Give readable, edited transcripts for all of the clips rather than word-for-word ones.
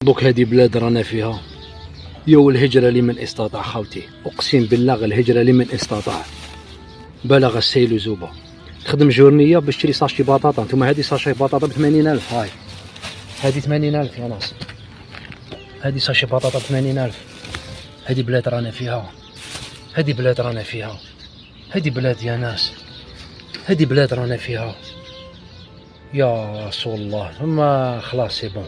دوك هذه بلاد رانا فيها يو الهجرة لمن استطاع خاوتي، اقسم بالله الهجرة لمن استطاع. بلغ السيل زوبة. تخدم جورنية باش تشري ساشي بطاطا. نتوما هذه ساشي بطاطا ب 80,000. هاي هذه 80,000 يا ناس، هذه ساشي بطاطا ب 80,000. هذه بلاد رانا فيها، هذه بلاد رانا فيها، هذه بلاد يا ناس، هذه بلاد رانا فيها يا رسول الله. ثم خلاص سي بون.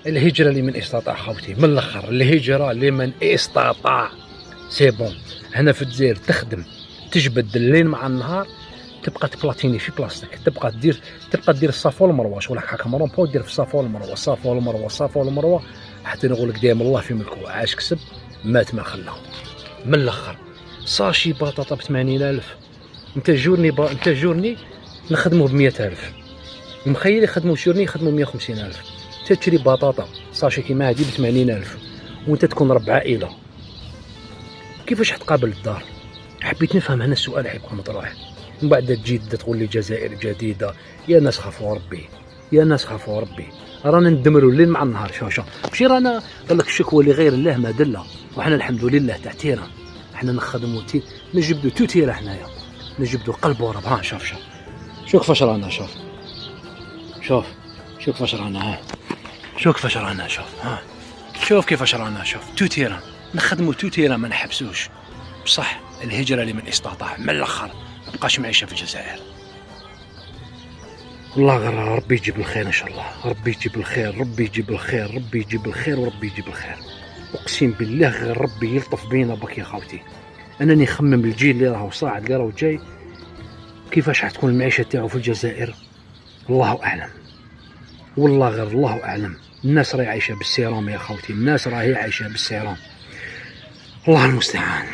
الهجرة لمن استطاع خاوتي، من الاخر الهجرة لمن استطاع سي بون. هنا في الجزائر تخدم تجبد الليل مع النهار، تبقى تبلاطيني في بلاصتك، تبقى دير الصفا والمروه. شغل حكا مرون دير في الصفا والمروه، الصفا والمروه، الصفا والمروه، حتى نقول لك دايما الله في ملكه. عاش كسب مات ما خلاه. من الاخر ساشي بطاطا ب 80,000. انت جورني نخدموه ب 100,000. المخيل يخدموا جورني يخدموا 150,000. انت تشري بطاطا ساشي كيما هادي ب 80,000 وانت تكون رب عائله، كيفاش حتقابل الدار؟ حبيت نفهم هنا السؤال حيبقى مطروح. من بعد تجي تقول لي جزائر جديده. يا ناس خافوا ربي، يا ناس خافوا ربي. رانا ندمروا الليل مع النهار. شوف ماشي رانا قال لك الشكوى لغير الله ما دله، وحنا الحمد لله تاع تيران. حنا نخدموا نجبدوا توتيره حنايا، نجبدوا قلب ورب. ها شوف كيفاش رانا. شوف كيفاش رانا. ها شوف كيفاش رانا. شوف كيفاش رانا. شوف توتيره نخدموا توتيره ما نحبسوش. بصح الهجرة لمن استطاع. من الاخر مبقاش معيشة في الجزائر. والله غير ربي يجيب الخير ان شاء الله، ربي يجيب الخير، ربي يجيب الخير، ربي يجيب الخير، وربي يجيب الخير. اقسم بالله غير ربي يلطف بينا بك يا خاوتي. انني نخمم الجيل اللي راهو صاعد اللي راهو جاي كيفاش حتكون المعيشة تاعو في الجزائر. الله اعلم، والله غير الله اعلم. الناس راهي عايشة بالسيرام يا خاوتي، الناس راهي عايشة بالسيرام. الله المستعان.